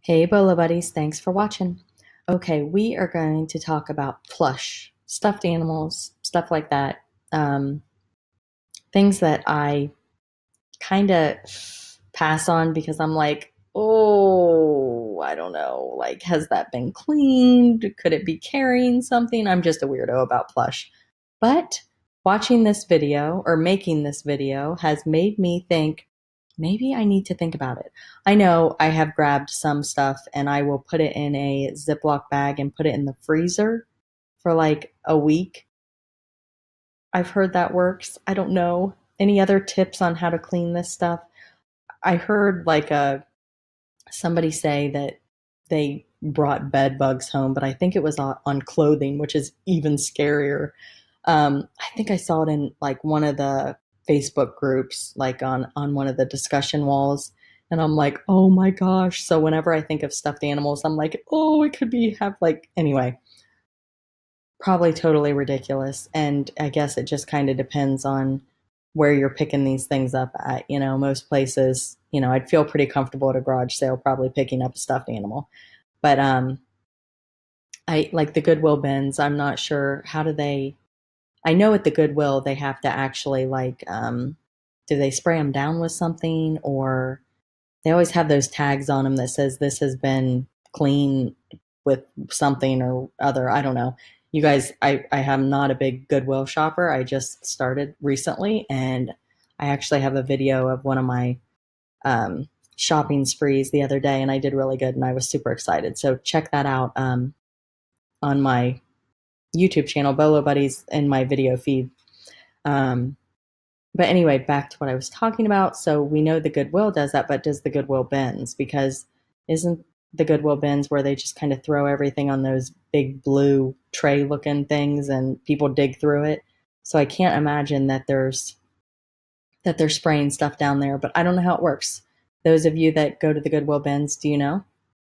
Hey, Bolo Buddies, thanks for watching. Okay, we are going to talk about plush, stuffed animals, stuff like that. Um, Things that I kind of pass on because I'm like, oh, I don't know. Like, has that been cleaned? Could it be carrying something? I'm just a weirdo about plush. But watching this video or making this video has made me think maybe I need to think about it. I know I have grabbed some stuff and I will put it in a Ziploc bag and put it in the freezer for like a week. I've heard that works. I don't know. Any other tips on how to clean this stuff? I heard like somebody say that they brought bed bugs home, but I think it was on clothing, which is even scarier. I think I saw it in like one of the Facebook groups, like on one of the discussion walls, and I'm like, oh my gosh. So whenever I think of stuffed animals, I'm like, oh, it could be have like anyway, probably totally ridiculous. And I guess it just kind of depends on where you're picking these things up at. You know, most places, I'd feel pretty comfortable at a garage sale probably picking up a stuffed animal. But I like the Goodwill bins. I'm not sure how do they. I know at the Goodwill they have to actually like, do they spray them down with something, or they always have those tags on them that says this has been clean with something or other. I don't know. You guys, I am not a big Goodwill shopper. I just started recently, and I actually have a video of one of my shopping sprees the other day, and I did really good, and I was super excited. So check that out on my YouTube channel, Bolo Buddies, in my video feed. But anyway, back to what I was talking about. So we know the Goodwill does that, but does the Goodwill bins? Because isn't the Goodwill bins where they just kind of throw everything on those big blue tray looking things and people dig through it? So I can't imagine that they're spraying stuff down there, but I don't know how it works. Those of you that go to the Goodwill bins, do you know?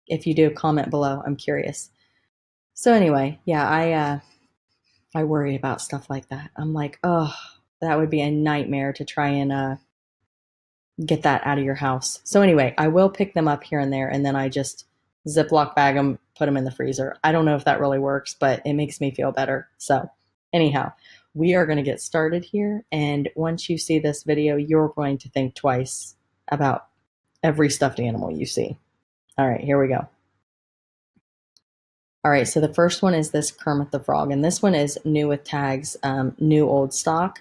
If you do, comment below. I'm curious. So anyway, yeah, I worry about stuff like that. I'm like, oh, that would be a nightmare to try and get that out of your house. So anyway, I will pick them up here and there, and then I just Ziploc bag them, put them in the freezer. I don't know if that really works, but it makes me feel better. So anyhow, we are going to get started here. And once you see this video, you're going to think twice about every stuffed animal you see. All right, here we go. All right, so the first one is this Kermit the Frog, and this one is new with tags, new old stock.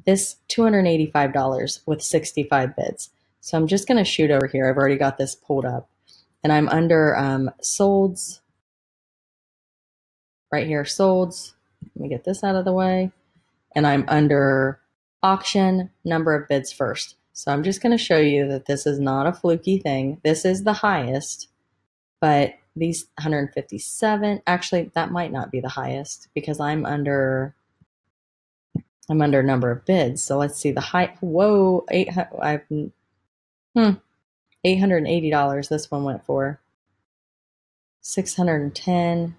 This $285 with 65 bids. So I'm just going to shoot over here. I've already got this pulled up, and I'm under solds right here, solds. Let me get this out of the way, and I'm under auction, number of bids first. So I'm just going to show you that this is not a fluky thing. This is the highest, but these 157, actually that might not be the highest because I'm under number of bids. So let's see the high. Whoa, $880 this one went for. 610.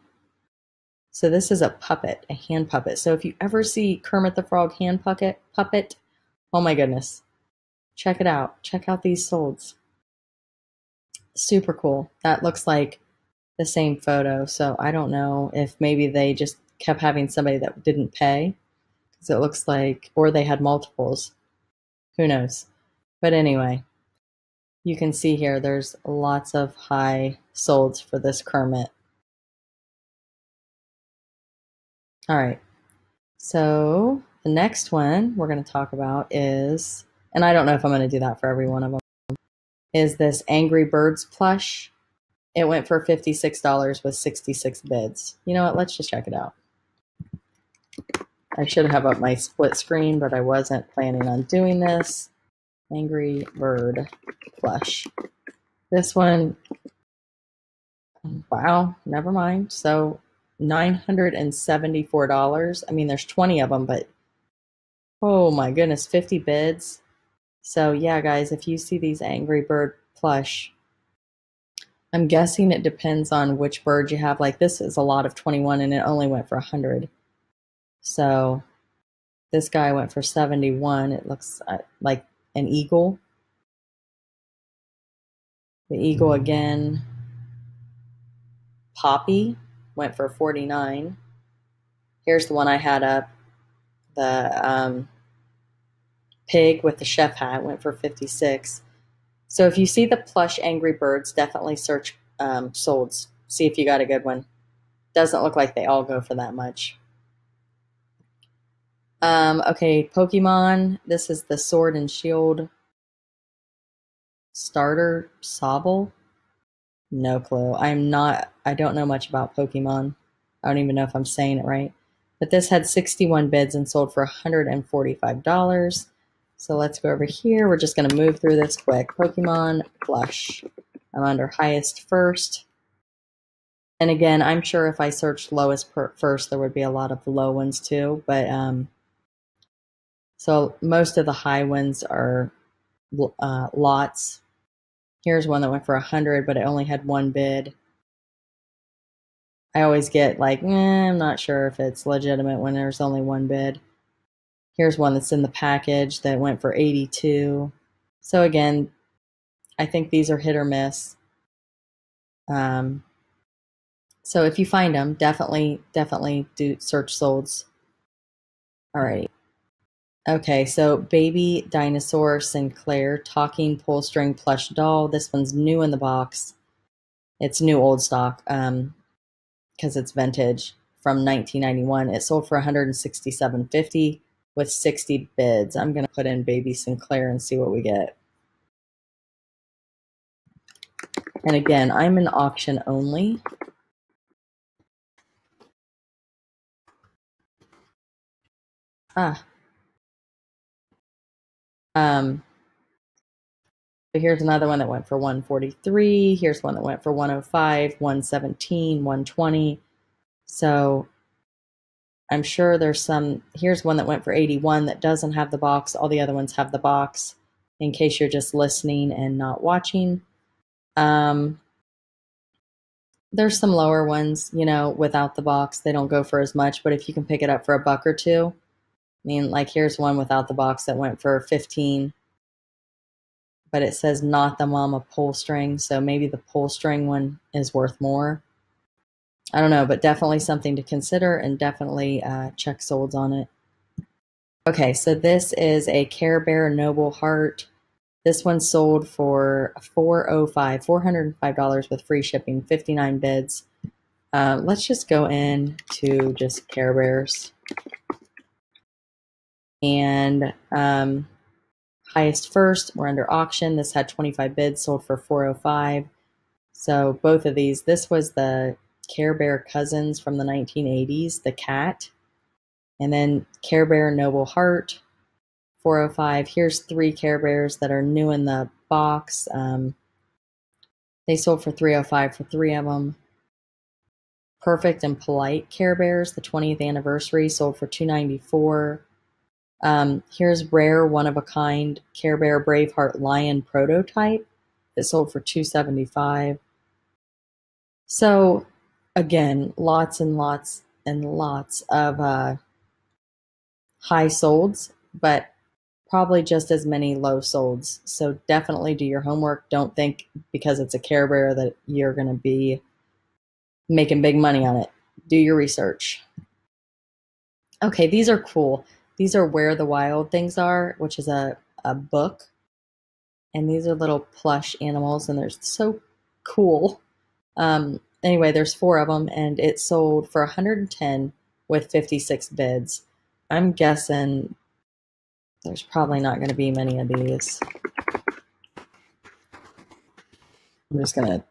So this is a puppet, a hand puppet. So if you ever see Kermit the Frog hand puppet, oh my goodness, check it out. Check out these solds. Super cool. That looks like the same photo. So I don't know if maybe they just kept having somebody that didn't pay. So it looks like, or they had multiples. Who knows? But anyway, you can see here there's lots of high solds for this Kermit. All right. So the next one we're going to talk about is, and I don't know if I'm going to do that for every one of them, is this Angry Birds plush. It went for $56 with 66 bids. You know what? Let's just check it out. I should have up my split screen, but I wasn't planning on doing this. Angry Bird plush. This one, wow, never mind. So $974. I mean, there's 20 of them, but oh my goodness, 50 bids. So yeah, guys, if you see these Angry Bird plush, I'm guessing it depends on which bird you have. Like this is a lot of 21 and it only went for 100. So this guy went for 71. It looks like an eagle. The eagle again Poppy went for $49. Here's the one I had up. The pig with the chef hat went for $56. So if you see the plush Angry Birds, definitely search solds. See if you got a good one. Doesn't look like they all go for that much. Okay, Pokemon. This is the Sword and Shield starter Sobble. No clue. I don't know much about Pokemon. I don't even know if I'm saying it right. But this had 61 bids and sold for $145. So let's go over here. We're just going to move through this quick. Pokemon Plush. I'm under highest first. And again, I'm sure if I searched lowest first, there would be a lot of low ones too. But so most of the high ones are lots. Here's one that went for 100, but it only had one bid. I always get like, I'm not sure if it's legitimate when there's only one bid. Here's one that's in the package that went for 82. So again, I think these are hit or miss. So if you find them, definitely do search solds. All right. Okay, so Baby Dinosaur Sinclair Talking Pull String Plush Doll. This one's new in the box. It's new old stock because it's vintage from 1991. It sold for $167.50 with 60 bids. I'm going to put in Baby Sinclair and see what we get. And again, I'm in auction only. So here's another one that went for 143. Here's one that went for 105, 117, 120. So I'm sure there's some. Here's one that went for 81 that doesn't have the box. All the other ones have the box, in case you're just listening and not watching. There's some lower ones, without the box. They don't go for as much, but if you can pick it up for $1 or $2, like here's one without the box that went for 15. But it says not the mama pull string, so maybe the pull string one is worth more. I don't know, but definitely something to consider, and definitely check solds on it. Okay, so this is a Care Bear Noble Heart. This one sold for $405 with free shipping, 59 bids. Let's just go in to just Care Bears. And highest first, we're under auction. This had 25 bids, sold for $405. So both of these, this was the Care Bear Cousins from the 1980s, the cat. And then Care Bear Noble Heart, $405. Here's 3 Care Bears that are new in the box. They sold for $305 for 3 of them. Perfect and Polite Care Bears, the 20th anniversary, sold for $294. Here's Rare One of a Kind Care Bear Braveheart Lion Prototype. It sold for $275. So again, lots and lots and lots of high solds, but probably just as many low solds. So definitely do your homework. Don't think because it's a Care Bear that you're going to be making big money on it. Do your research. Okay, these are cool. These are Where the Wild Things Are, which is a book. And these are little plush animals, and they're so cool. Anyway, there's 4 of them, and it sold for $110 with 56 bids. I'm guessing there's probably not going to be many of these. I'm just going to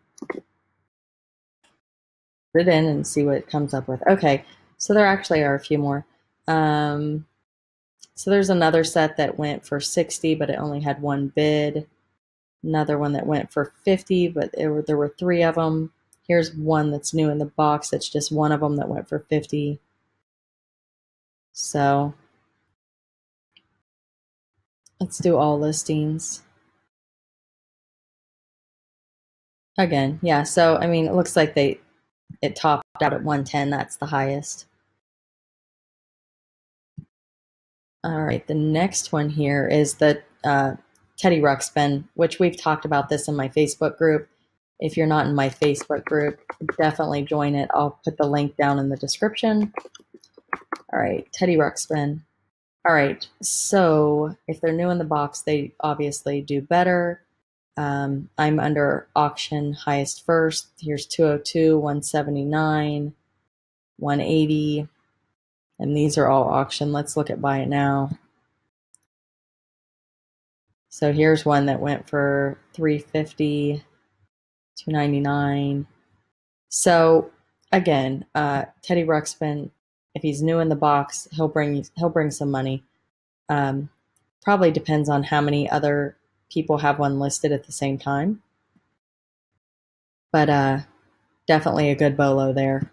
put it in and see what it comes up with. Okay, so there actually are a few more. So there's another set that went for 60, but it only had 1 bid. Another one that went for 50, but there were 3 of them. Here's one that's new in the box. It's just one of them that went for 50. So let's do all listings. Again, yeah, so it looks like it topped out at 110. That's the highest. All right, the next one here is the Teddy Ruxpin, which we've talked about this in my Facebook group. If you're not in my Facebook group, definitely join it. I'll put the link down in the description. All right, Teddy Ruxpin. All right, so if they're new in the box, they obviously do better. I'm under auction highest first. Here's 202, 179, 180, and these are all auction. Let's look at buy it now. So here's one that went for 350, 299. So again, Teddy Ruxpin, if he's new in the box, he'll bring some money. Probably depends on how many other people have one listed at the same time. But definitely a good bolo there.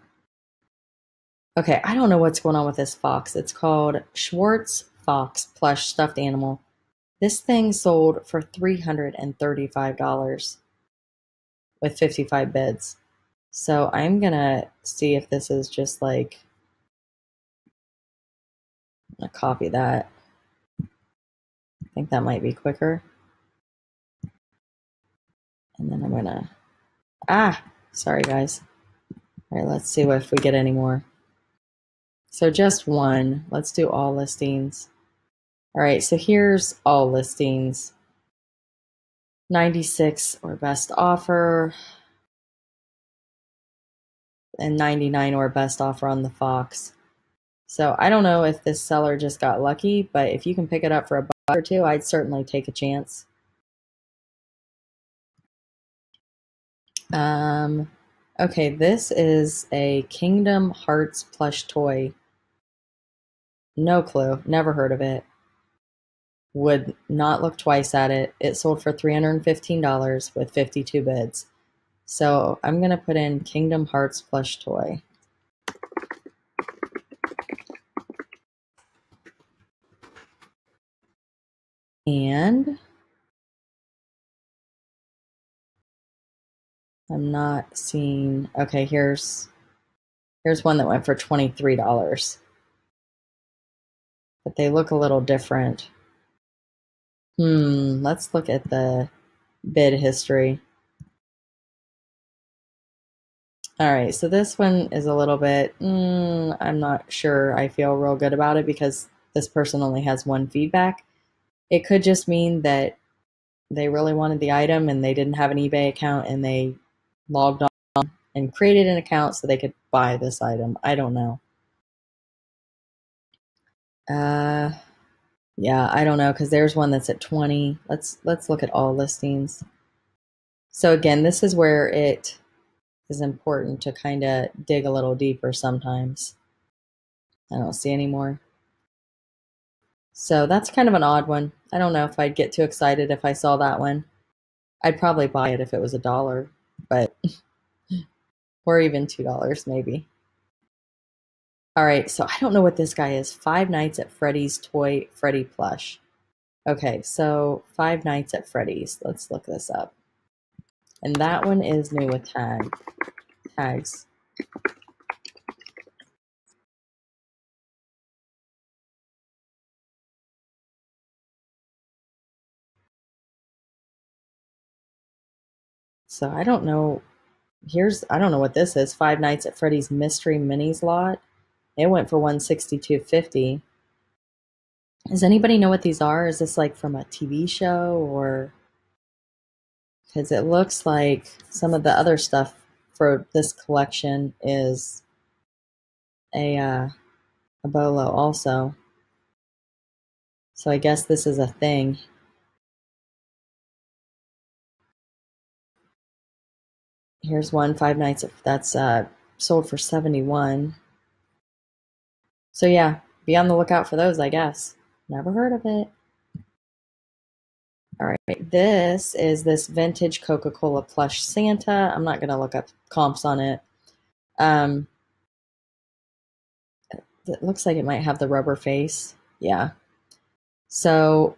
Okay, I don't know what's going on with this fox. It's called Schwartz Fox Plush Stuffed Animal. This thing sold for $335 with 55 bids. So I'm going to see if this is just like, I'm going to copy that. I think that might be quicker. And then I'm going to, sorry guys. All right, let's see if we get any more. So just one. Let's do all listings. All right, so here's all listings. 96 or best offer. And 99 or best offer on the Fox. So I don't know if this seller just got lucky, but if you can pick it up for $1 or $2, I'd certainly take a chance. Okay, this is a Kingdom Hearts plush toy. No clue, never heard of it. Would not look twice at it. It sold for $315 with 52 bids. So I'm going to put in Kingdom Hearts plush toy. And I'm not seeing, okay, here's one that went for $23. But they look a little different. Let's look at the bid history. All right, so this one is a little bit, I'm not sure I feel real good about it because this person only has one feedback. It could just mean that they really wanted the item and they didn't have an eBay account and they logged on and created an account so they could buy this item. I don't know. Yeah, I don't know because there's one that's at 20. Let's look at all listings. So again, this is where it is important to kind of dig a little deeper sometimes. I don't see any more. So that's kind of an odd one. I don't know if I'd get too excited if I saw that one. I'd probably buy it if it was $1, but or even $2 maybe. All right, so I don't know what this guy is. Five Nights at Freddy's Toy Freddy Plush. Okay, so Five Nights at Freddy's. Let's look this up. And that one is new with tags. So I don't know. I don't know what this is. Five Nights at Freddy's Mystery Minis lot. It went for $162.50. Does anybody know what these are? Is this like from a TV show or? Because it looks like some of the other stuff for this collection is a bolo also. So I guess this is a thing. Here's one, Five Nights that's sold for $71. So yeah, be on the lookout for those, I guess. Never heard of it. All right, this is this vintage Coca-Cola plush Santa. I'm not going to look up comps on it. It looks like it might have the rubber face. Yeah. So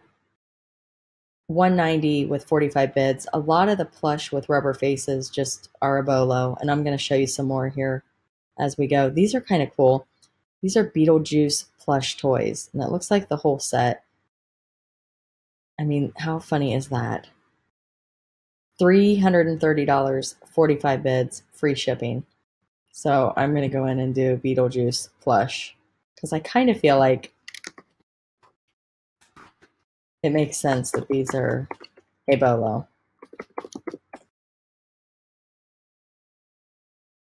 190 with 45 bids. A lot of the plush with rubber faces just are a bolo, and I'm going to show you some more here as we go. These are kind of cool. These are Beetlejuice plush toys, and it looks like the whole set. I mean, how funny is that? $330, 45 bids, free shipping. So I'm going to go in and do Beetlejuice plush because I kind of feel like it makes sense that these are a bolo.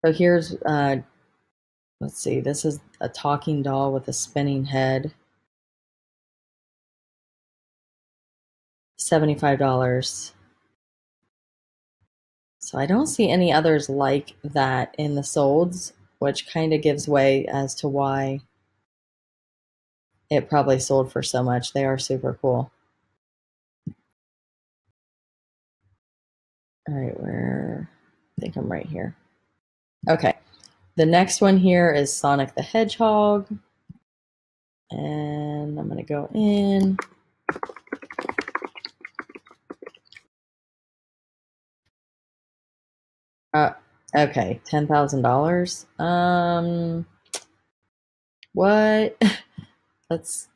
So here's, let's see, this is a talking doll with a spinning head. $75. So I don't see any others like that in the solds, which kind of gives way as to why it probably sold for so much. They are super cool. All right, I think I'm right here. Okay, the next one here is Sonic the Hedgehog. And I'm going to go in. Okay, $10,000. What? Let's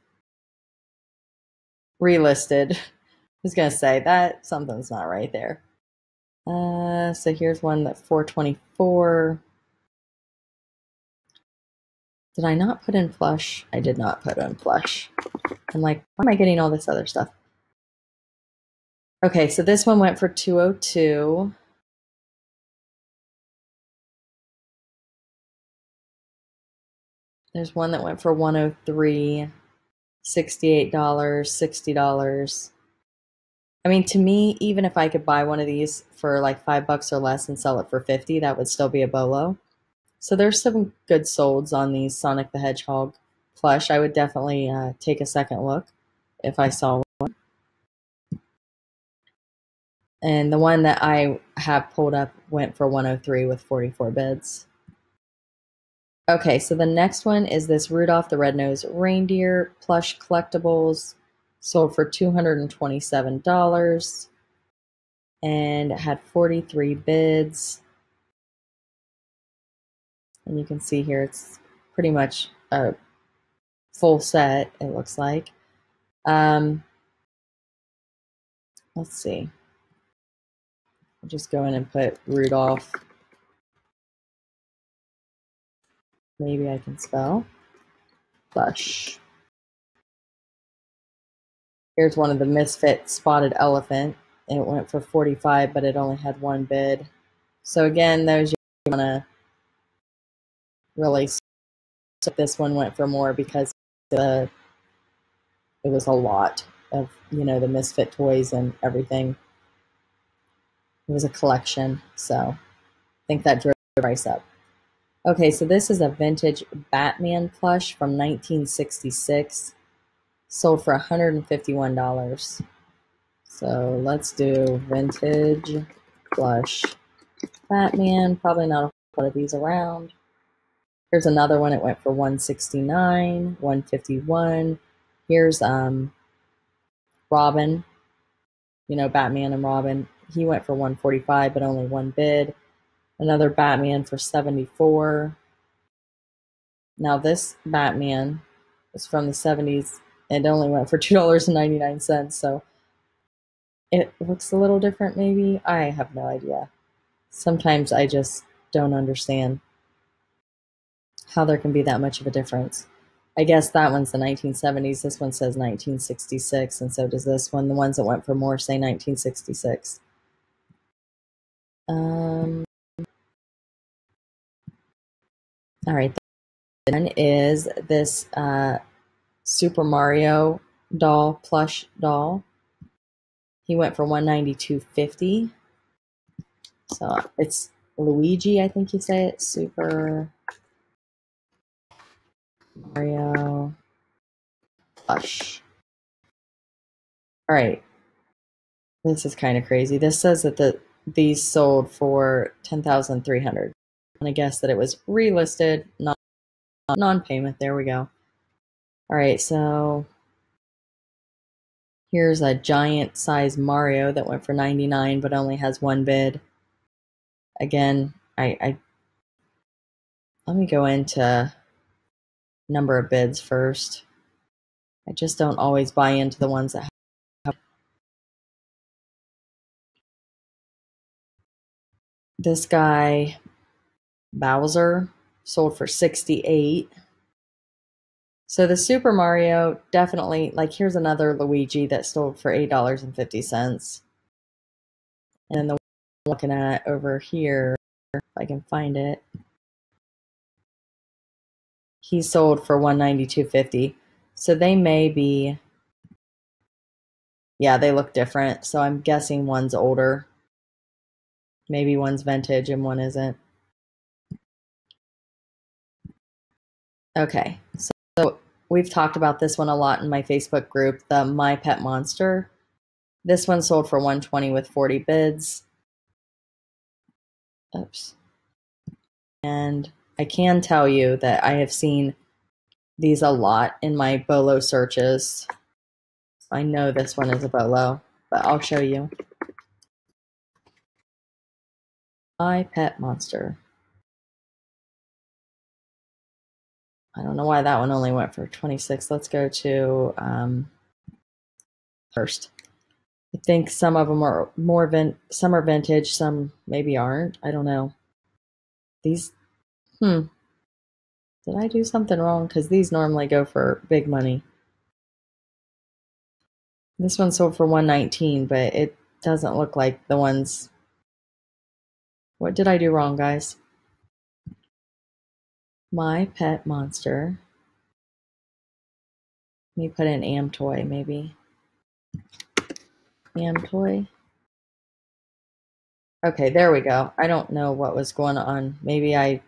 relisted. I was gonna say that something's not right there. So here's one that 424. Did I not put in plush? I did not put in plush. I'm like, why am I getting all this other stuff? Okay, so this one went for 202. There's one that went for 103, $68, $60. I mean, to me, even if I could buy one of these for like $5 or less and sell it for 50, that would still be a bolo. So there's some good solds on these Sonic the Hedgehog plush. I would definitely take a second look if I saw one. And the one that I have pulled up went for 103 with 44 bids. Okay, so the next one is this Rudolph the Red-Nosed Reindeer plush collectibles, sold for $227 and it had 43 bids. And you can see here it's pretty much a full set, it looks like. Let's see. I'll just go in and put Rudolph. Maybe I can spell. Plush. Here's one of the Misfit Spotted Elephant. It went for 45, but it only had one bid. So again, those you want to really. This one went for more because it was a lot of the Misfit toys and everything. It was a collection, so I think that drove the price up. Okay, so this is a vintage Batman plush from 1966. Sold for $151. So let's do vintage plush Batman. Probably not a whole lot of these around. Here's another one. It went for $169, $151. Here's Robin. Batman and Robin. He went for $145, but only one bid. Another Batman for $74. Now this Batman is from the 70s. It only went for $2.99. So it looks a little different, maybe. I have no idea. Sometimes I just don't understand how there can be that much of a difference. I guess that one's the 1970s. This one says 1966, and so does this one. The ones that went for more say 1966. All right. Then is this Super Mario doll, plush doll. He went for $192.50. So it's Luigi, I think you say it. Super Mario plush. All right. This is kind of crazy. This says that these sold for $10,300. And I guess that it was relisted, non-payment. There we go. All right, so here's a giant size Mario that went for $99 but only has one bid. Again, I let me go into number of bids first. I just don't always buy into the ones that have. This guy, Bowser, sold for $68. So the Super Mario, definitely, like here's another Luigi that sold for $8.50. And then the one I'm looking at over here, if I can find it, he sold for $192.50. So they may be, yeah, they look different. So I'm guessing one's older. Maybe one's vintage and one isn't. Okay, so we've talked about this one a lot in my Facebook group, the My Pet Monster. This one sold for $120 with 40 bids. Oops. And I can tell you that I have seen these a lot in my Bolo searches. I know this one is a Bolo, but I'll show you. My Pet Monster. I don't know why that one only went for 26. Let's go to first. I think some of them are some are vintage, some maybe aren't. I don't know. These, did I do something wrong? Because these normally go for big money. This one sold for $119, but it doesn't look like the ones. What did I do wrong, guys? My Pet Monster. Let me put in Amtoy, maybe. Amtoy. Okay, there we go. I don't know what was going on. Maybe I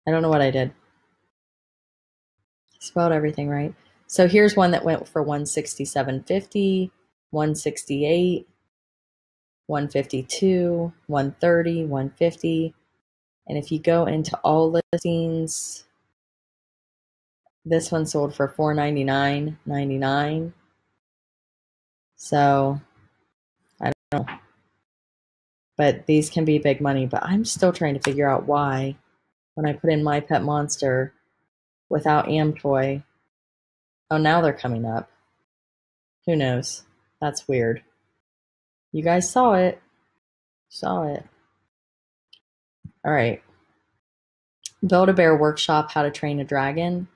don't know what I did. Spelled everything right. So here's one that went for $167.50, $168, $152, $130, $150. And if you go into all listings, this one sold for $499.99. So I don't know. But these can be big money. But I'm still trying to figure out why when I put in My Pet Monster without Amtoy. Oh, now they're coming up. Who knows? That's weird. You guys saw it. Saw it. All right. Build-A-Bear Workshop, How to Train a Dragon.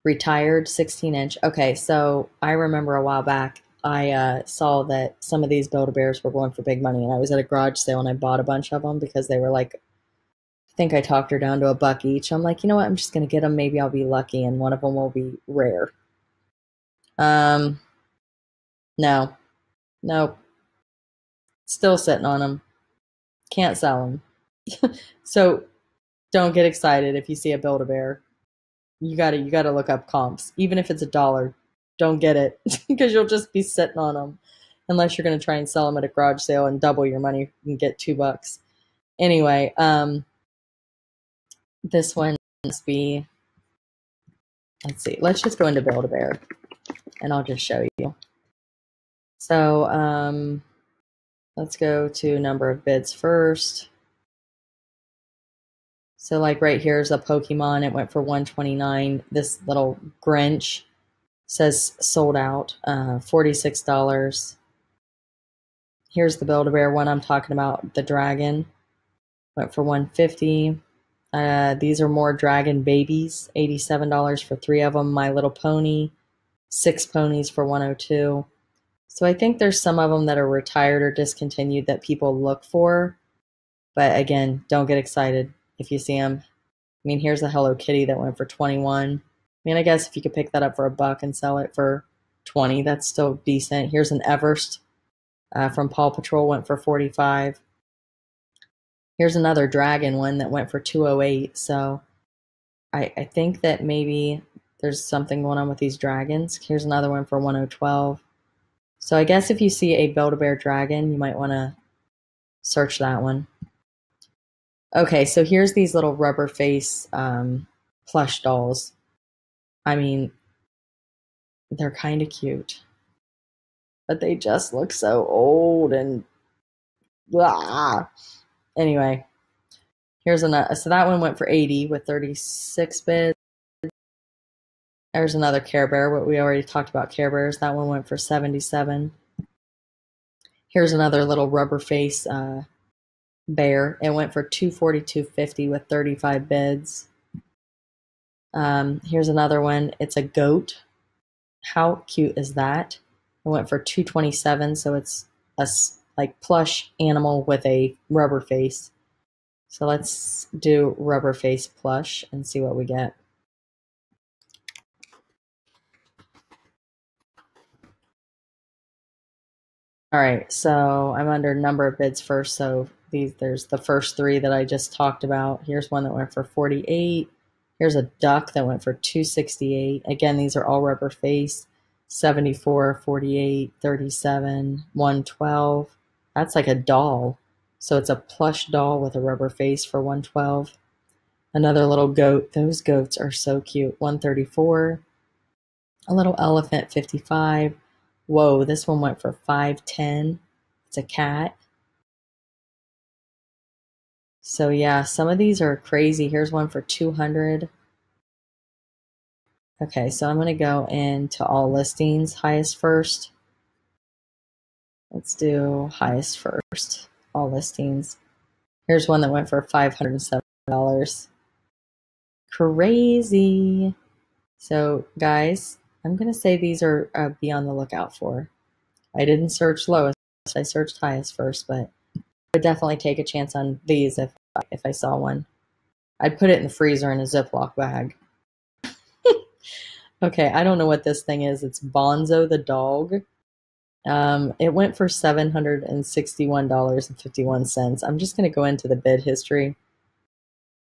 Retired 16-inch. Okay, so I remember a while back, I saw that some of these Build-A-Bears were going for big money, and I was at a garage sale and I bought a bunch of them because they were like, I think I talked her down to $1 each. I'm like, you know what? I'm just going to get them. Maybe I'll be lucky, and one of them will be rare. No. Nope. Still sitting on them. Can't sell them. So don't get excited if you see a Build-A-Bear. You gotta look up comps. Even if it's $1, don't get it because you'll just be sitting on them unless you're gonna try and sell them at a garage sale and double your money and get $2. Anyway, this one must be. Let's see. Let's just go into Build-A-Bear, and I'll just show you. So let's go to number of bids first. So like right here is a Pokemon. It went for $129. This little Grinch says sold out, $46. Here's the Build-A-Bear one I'm talking about. The dragon went for $150. These are more dragon babies. $87 for 3 of them. My Little Pony, 6 ponies for $102. So I think there's some of them that are retired or discontinued that people look for. But again, don't get excited if you see them. I mean, here's a Hello Kitty that went for $21. I mean, I guess if you could pick that up for $1 and sell it for $20, that's still decent. Here's an Everest from Paw Patrol, went for $45. Here's another dragon one that went for $208. So I think that maybe there's something going on with these dragons. Here's another one for $112. So I guess if you see a Build-A-Bear dragon, you might want to search that one. Okay, so here's these little rubber face plush dolls. I mean, they're kind of cute, but they just look so old and blah. Anyway, here's another. So that one went for $80 with 36 bids. There's another Care Bear. What we already talked about Care Bears. That one went for $77. Here's another little rubber face bear. It went for $242.50 with 35 bids. Here's another one. It's a goat. How cute is that? It went for $227, so it's a like plush animal with a rubber face. So let's do rubber face plush and see what we get. All right, so I'm under number of bids first. So there's the first three that I just talked about. Here's one that went for 48. Here's a duck that went for 268. Again, these are all rubber face. 74, 48, 37, 112. That's like a doll. So it's a plush doll with a rubber face for 112. Another little goat. Those goats are so cute. 134. A little elephant, 55. Whoa, this one went for 510. It's a cat. So yeah, some of these are crazy. Here's one for 200. Okay, so I'm going to go into all listings, highest first. Let's do highest first, all listings. Here's one that went for $507. Crazy. So guys, I'm going to say these are be on the lookout for. I didn't search lowest, I searched highest first, but I would definitely take a chance on these if I saw one. I'd put it in the freezer in a Ziploc bag. Okay, I don't know what this thing is. It's Bonzo the dog. It went for $761.51. I'm just going to go into the bid history.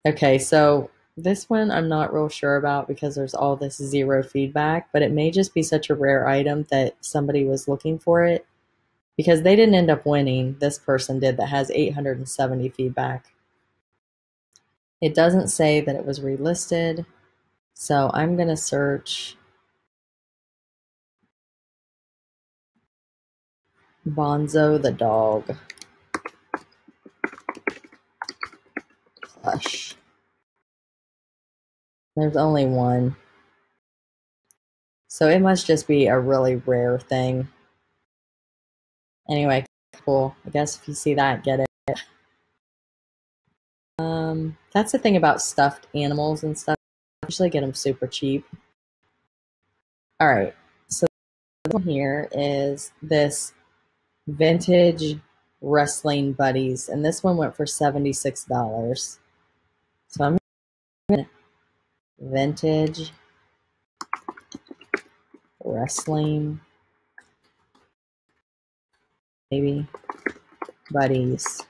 Okay, so this one I'm not real sure about because there's all this zero feedback, but it may just be such a rare item that somebody was looking for it because they didn't end up winning. This person did that has 870 feedback. It doesn't say that it was relisted, so I'm going to search Bonzo the dog plush. There's only one. So it must just be a really rare thing. Anyway, cool. I guess if you see that, get it. That's the thing about stuffed animals and stuff. I usually get them super cheap. All right. So the one here is this vintage wrestling buddies, and this one went for $76. So I'm gonna vintage wrestling maybe buddies.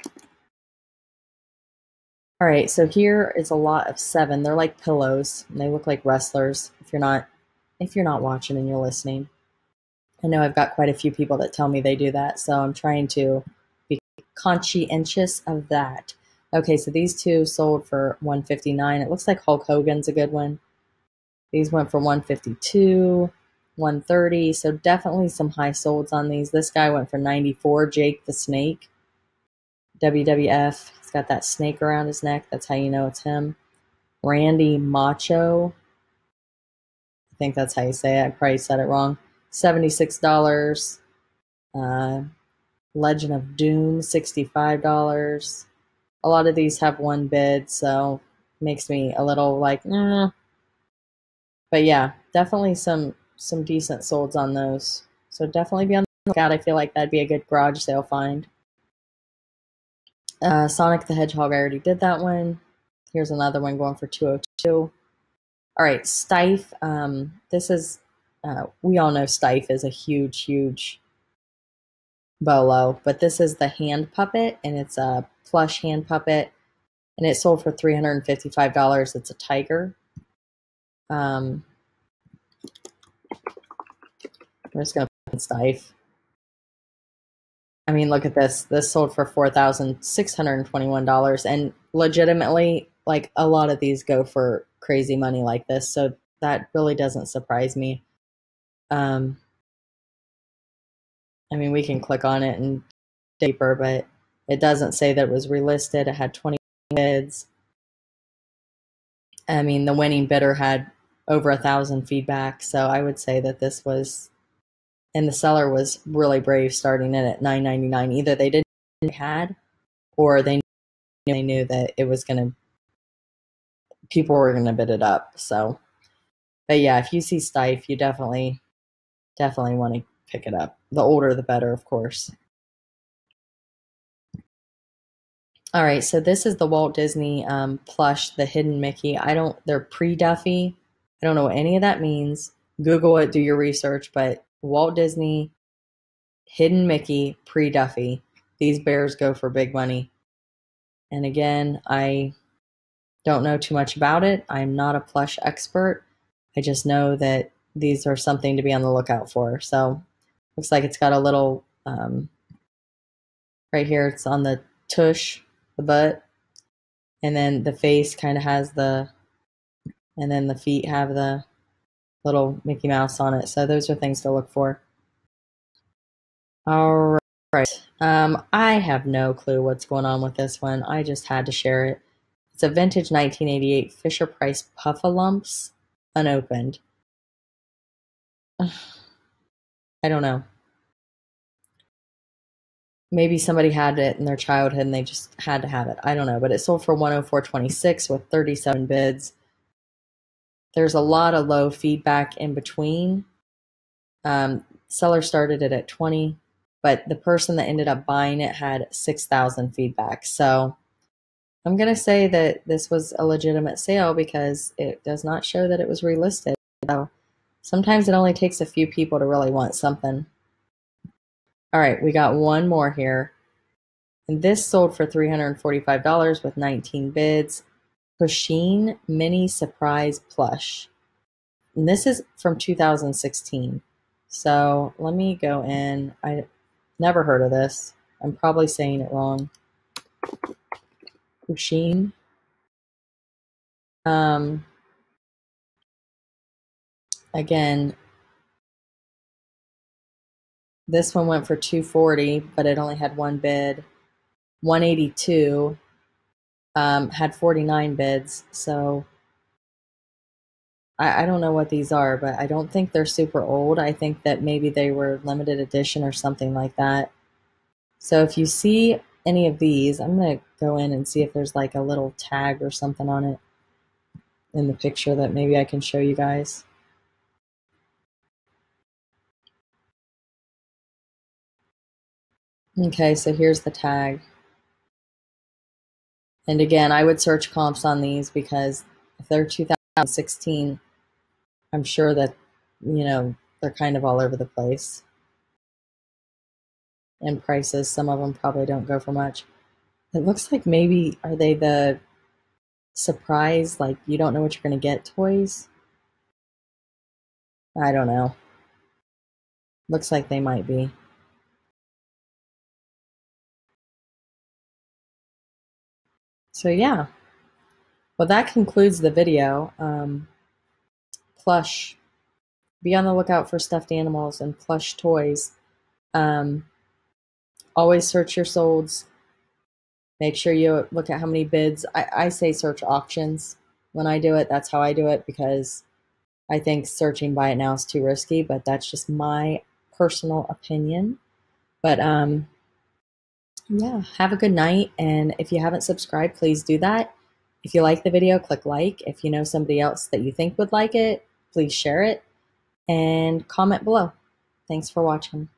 All right, so here is a lot of 7. They're like pillows, and they look like wrestlers. If you're not watching and you're listening, I know I've got quite a few people that tell me they do that, so I'm trying to be conscientious of that. Okay, so these two sold for $159. It looks like Hulk Hogan's a good one. These went for $152, $130. So definitely some high solds on these. This guy went for $94. Jake the Snake, WWF. He's got that snake around his neck. That's how you know it's him. Randy Macho. I think that's how you say it. I probably said it wrong. $76. Legend of Doom, $65. A lot of these have one bid, so makes me a little like, But yeah, definitely some decent solds on those. So definitely be on the lookout. I feel like that'd be a good garage sale find. Sonic the Hedgehog, I already did that one. Here's another one going for $202. All right, Stife. This is, we all know Stife is a huge, huge bolo, but this is the hand puppet, and it's a plush hand puppet, and it sold for $355. It's a tiger. I'm just going to put Stife. I mean, look at this. This sold for $4,621, and legitimately, like, a lot of these go for crazy money like this, so that really doesn't surprise me. I mean, we can click on it and deeper, but it doesn't say that it was relisted. It had 20 bids. I mean, the winning bidder had over 1,000 feedback, so I would say that this was And the seller was really brave starting it at $9.99. Either they didn't know they had, or they knew that it was going to, people were going to bid it up. So, but yeah, if you see Stife, you definitely want to pick it up. The older, the better, of course. All right, so this is the Walt Disney plush, the Hidden Mickey. They're pre-Duffy. I don't know what any of that means. Google it, do your research, but Walt Disney, Hidden Mickey, pre-Duffy. These bears go for big money. And again, I don't know too much about it. I'm not a plush expert. I just know that these are something to be on the lookout for. So looks like it's got a little, right here, it's on the tush, the butt. And then the face kind of has and then the feet have the little Mickey Mouse on it. So those are things to look for. All right. I have no clue what's going on with this one. I just had to share it. It's a vintage 1988 Fisher-Price Puffalumps, unopened. I don't know. Maybe somebody had it in their childhood and they just had to have it. I don't know, but it sold for $104.26 with 37 bids. There's a lot of low feedback in between. Seller started it at 20, but the person that ended up buying it had 6,000 feedback. So I'm going to say that this was a legitimate sale because it does not show that it was relisted. So sometimes it only takes a few people to really want something. All right, we got one more here. And this sold for $345 with 19 bids. Pusheen Mini Surprise Plush. And this is from 2016. So let me go in. I never heard of this. I'm probably saying it wrong. Pusheen. Again, this one went for $240, but it only had one bid. 182 had 49 bids. So I don't know what these are, but I don't think they're super old. I think that maybe they were limited edition or something like that. So if you see any of these, I'm going to go in and see if there's like a little tag or something on it in the picture that maybe I can show you guys. Okay, so here's the tag. And again, I would search comps on these because if they're 2016, I'm sure that, they're kind of all over the place. And prices, some of them probably don't go for much. It looks like maybe, are they the surprise, like you don't know what you're going to get toys? I don't know. Looks like they might be. So yeah. Well, that concludes the video. Plush. Be on the lookout for stuffed animals and plush toys. Always search your solds. Make sure you look at how many bids. I say search auctions when I do it. That's how I do it because I think searching by it now is too risky, but that's just my personal opinion. But yeah, have a good night. And if you haven't subscribed, please do that. If you like the video, click like. If you know somebody else that you think would like it, please share it and comment below. Thanks for watching.